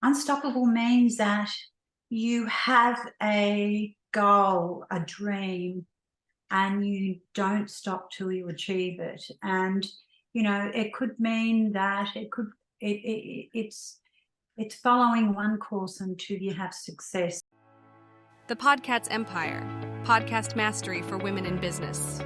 Unstoppable means that you have a goal, a dream, and you don't stop till you achieve it. And it could mean that it's following one course until you have success. The Podcast Empire, podcast mastery for women in business.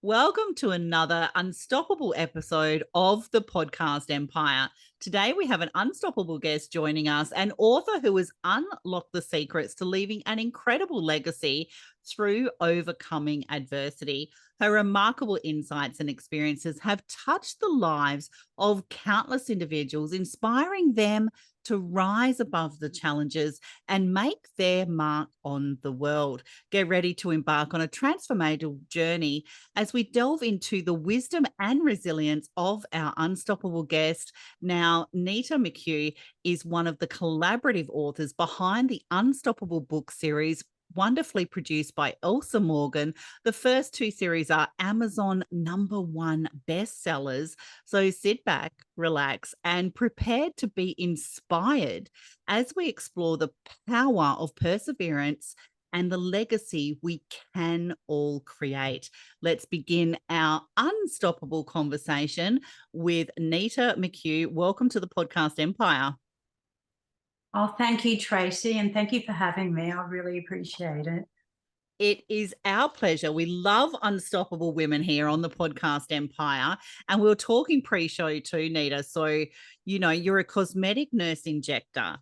Welcome to another unstoppable episode of the Podcast Empire. Today we have an unstoppable guest joining us, an author who has unlocked the secrets to leaving an incredible legacy through overcoming adversity. Her remarkable insights and experiences have touched the lives of countless individuals, inspiring them to rise above the challenges and make their mark on the world. Get ready to embark on a transformational journey as we delve into the wisdom and resilience of our unstoppable guest. Now, NITA MCHUGH is one of the collaborative authors behind the Unstoppable book series, wonderfully produced by Elsa Morgan. The first two series are Amazon #1 bestsellers. So sit back, relax, and prepare to be inspired as we explore the power of perseverance and the legacy we can all create. Let's begin our unstoppable conversation with NITA MCHUGH. Welcome to the Podcast Empire. Oh, thank you, Tracey, and thank you for having me. I really appreciate it. It is our pleasure. We love unstoppable women here on the Podcast Empire. And we were talking pre-show too, NITA. So, you're a cosmetic nurse injector.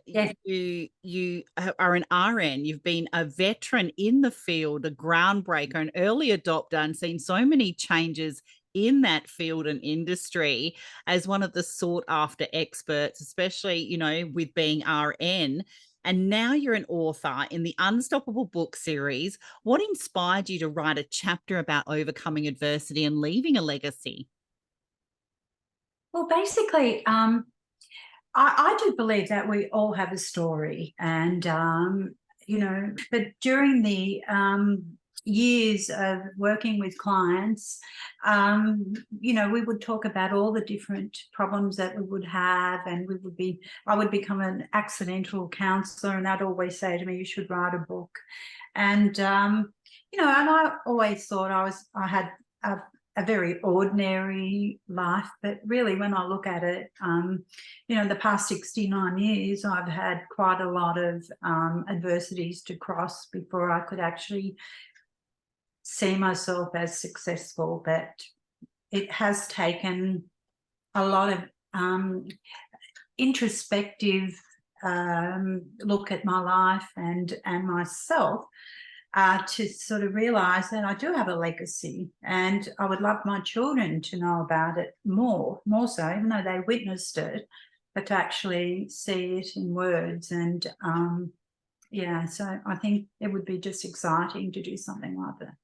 Yes. You are an RN. You've been a veteran in the field, a groundbreaker, an early adopter, and seen so many changes in that field and industry as one of the sought after experts, especially, with being RN. And now you're an author in the Unstoppable book series. What inspired you to write a chapter about overcoming adversity and leaving a legacy? Well, basically, I do believe that we all have a story, and but during the years of working with clients, we would talk about all the different problems that we would have, and I would become an accidental counselor, and they'd always say to me, "You should write a book," and and I always thought I had a very ordinary life, but really when I look at it, the past 69 years, I've had quite a lot of adversities to cross before I could actually see myself as successful. But it has taken a lot of introspective look at my life and myself, to sort of realize that I do have a legacy, and I would love my children to know about it more so, even though they witnessed it, but to actually see it in words. And so I think it would be just exciting to do something like that.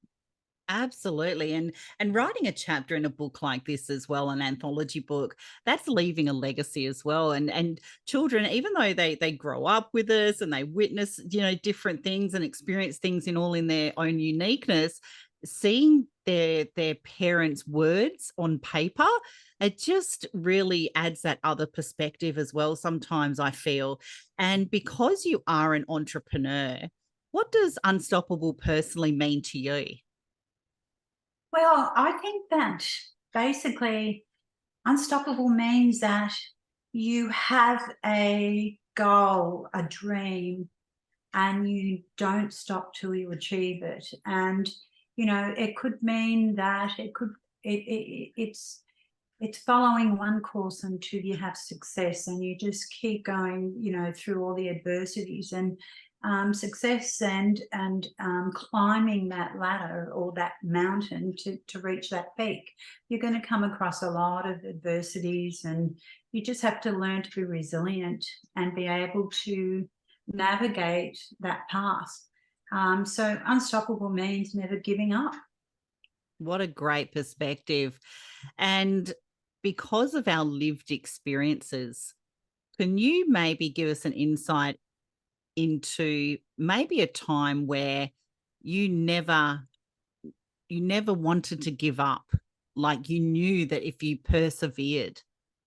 Absolutely. And writing a chapter in a book like this as well, an anthology book, that's leaving a legacy as well. And children, even though they grow up with us and they witness, different things and experience things in their own uniqueness, seeing their parents' words on paper, it just really adds that other perspective as well, sometimes I feel. And because you are an entrepreneur, what does unstoppable personally mean to you? Well, I think that basically unstoppable means that you have a goal, a dream, and you don't stop till you achieve it. And it could mean that it's following one course until you have success, and you just keep going, through all the adversities and success, and climbing that ladder or that mountain to reach that peak. You're going to come across a lot of adversities, and you just have to learn to be resilient and be able to navigate that path. So unstoppable means never giving up. What a great perspective. And because of our lived experiences, can you maybe give us an insight into maybe a time where you never wanted to give up like you knew that if you persevered,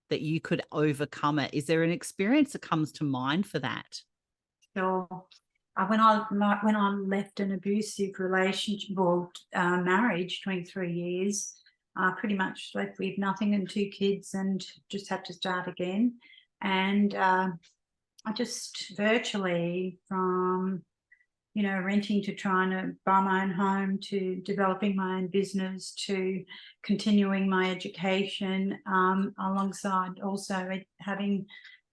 that you could overcome it? Is there an experience that comes to mind for that? Sure. When I left an abusive relationship or marriage, 23 years, I pretty much left with nothing and 2 kids and just had to start again. And I just virtually from, renting to trying to buy my own home to developing my own business to continuing my education, alongside also having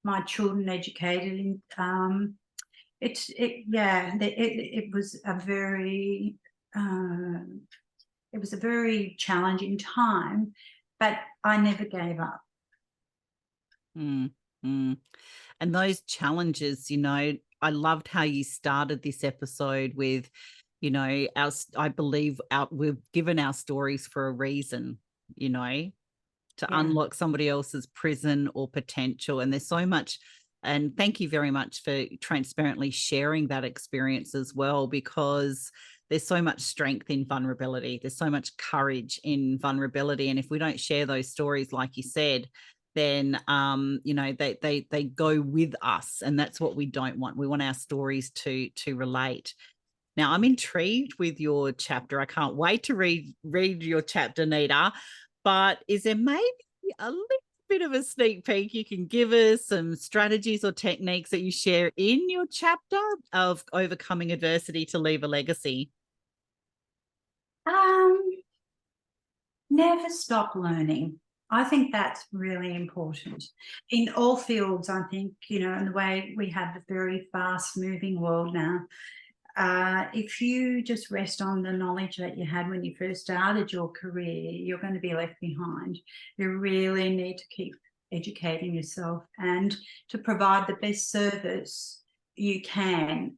my children educated in, it was a very challenging time, but I never gave up. Mm, mm. And those challenges, I loved how you started this episode with, I believe we've given our stories for a reason, to Yeah. unlock somebody else's prison or potential. And there's so much. And thank you very much for transparently sharing that experience as well, because there's so much strength in vulnerability. There's so much courage in vulnerability. And if we don't share those stories, like you said, then they go with us, and that's what we don't want. We want our stories to relate. Now, I'm intrigued with your chapter. I can't wait to read your chapter, NITA. But is there maybe a little bit of a sneak peek you can give us, some strategies or techniques that you share in your chapter of overcoming adversity to leave a legacy? Never stop learning. I think that's really important in all fields. I think, in the way we have a very fast moving world now, if you just rest on the knowledge that you had when you first started your career, you're going to be left behind. You really need to keep educating yourself and to provide the best service you can.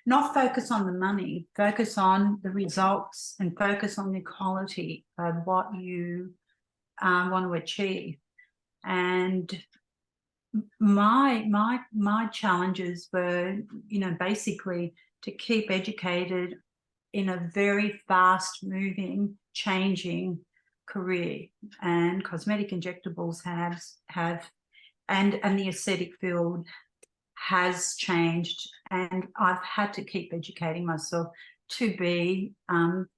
Not focus on the money, focus on the results and focus on the quality of what you want to achieve. And my challenges were, basically to keep educated in a very fast moving, changing career. And cosmetic injectables have and the aesthetic field has changed, and I've had to keep educating myself to be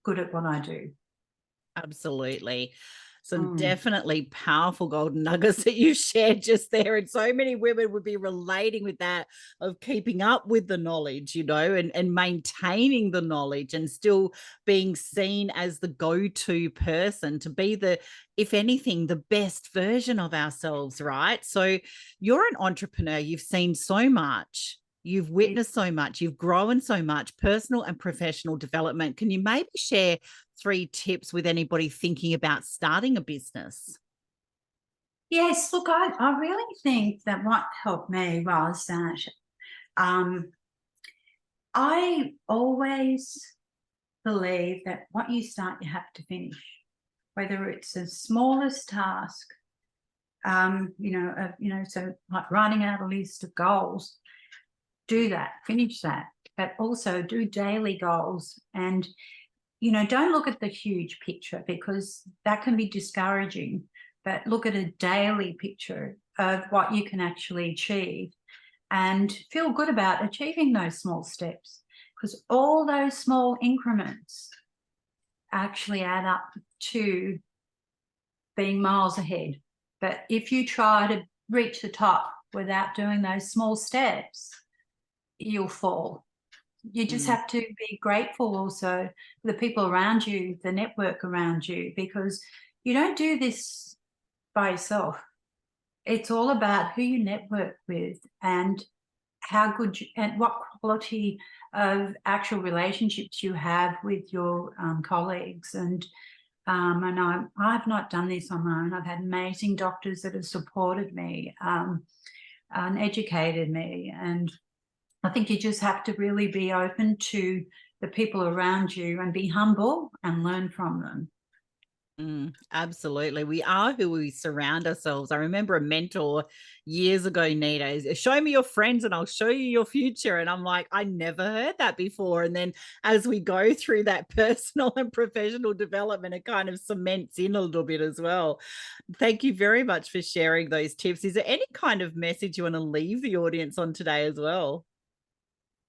good at what I do. Absolutely. Some definitely powerful golden nuggets that you shared just there. And so many women would be relating with that, of keeping up with the knowledge, and maintaining the knowledge and still being seen as the go-to person to be if anything, the best version of ourselves, right? So you're an entrepreneur. You've seen so much. You've witnessed so much. You've grown so much, personal and professional development. Can you maybe share 3 tips with anybody thinking about starting a business? Yes, look, I really think that what helped me was that I always believe that what you start, you have to finish, whether it's the smallest task, so like writing out a list of goals, do that, finish that, but also do daily goals. And don't look at the huge picture, because that can be discouraging, but look at a daily picture of what you can actually achieve and feel good about achieving those small steps, because all those small increments actually add up to being miles ahead. But if you try to reach the top without doing those small steps, you'll fall. You just have to be grateful also for the people around you, the network around you, because you don't do this by yourself. It's all about who you network with and how good and what quality of actual relationships you have with your colleagues. And I've not done this on my own. I've had amazing doctors that have supported me and educated me. And I think you just have to really be open to the people around you and be humble and learn from them. Absolutely. We are who we surround ourselves. I remember a mentor years ago, NITA, show me your friends and I'll show you your future. And I'm like, I never heard that before. And then as we go through that personal and professional development, it kind of cements in a little bit as well. Thank you very much for sharing those tips. Is there any kind of message you want to leave the audience on today as well?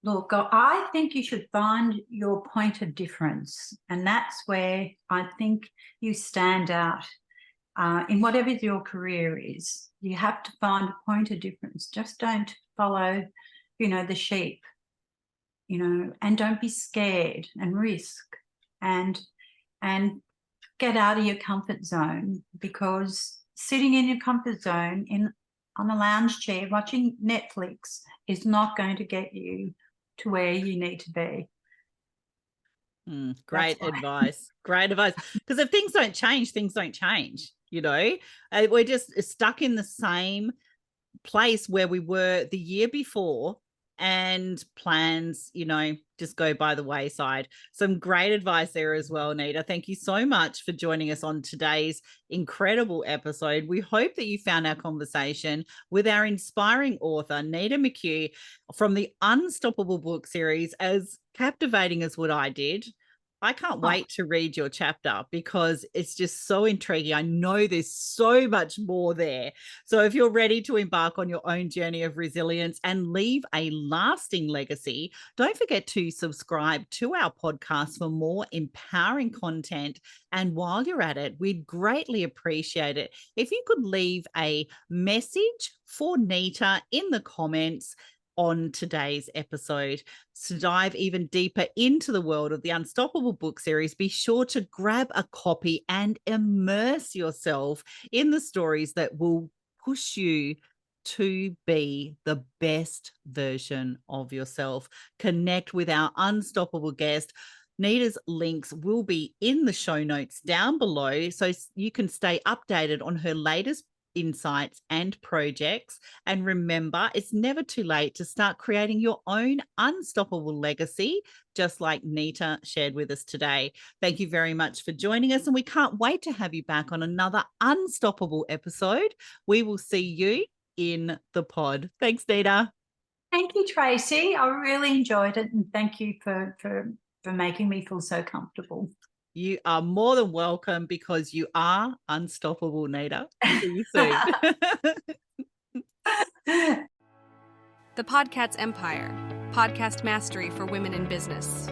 Look, I think you should find your point of difference. And that's where I think you stand out in whatever your career is. You have to find a point of difference. Just don't follow, the sheep, and don't be scared, and risk and get out of your comfort zone, because sitting in your comfort zone on a lounge chair watching Netflix is not going to get you to where you need to be. Great advice. Great advice. Because if things don't change, things don't change. We're just stuck in the same place where we were the year before, and plans, just go by the wayside. Some great advice there as well, NITA. Thank you so much for joining us on today's incredible episode. We hope that you found our conversation with our inspiring author, NITA MCHUGH, from the Unstoppable book series as captivating as what I did. I can't wait to read your chapter because it's just so intriguing. I know there's so much more there. So if you're ready to embark on your own journey of resilience and leave a lasting legacy, don't forget to subscribe to our podcast for more empowering content. And while you're at it, we'd greatly appreciate it if you could leave a message for NITA in the comments on today's episode. To dive even deeper into the world of the Unstoppable book series, be sure to grab a copy and immerse yourself in the stories that will push you to be the best version of yourself. Connect with our Unstoppable guest. NITA's links will be in the show notes down below, so you can stay updated on her latest insights and projects. And remember, it's never too late to start creating your own unstoppable legacy, just like NITA shared with us today. Thank you very much for joining us, and we can't wait to have you back on another Unstoppable episode. We will see you in the pod. Thanks, NITA. Thank you, Tracey. I really enjoyed it, and thank you for making me feel so comfortable. You are more than welcome, because you are unstoppable, NITA. See you soon. The Podcat's Empire, podcast mastery for women in business.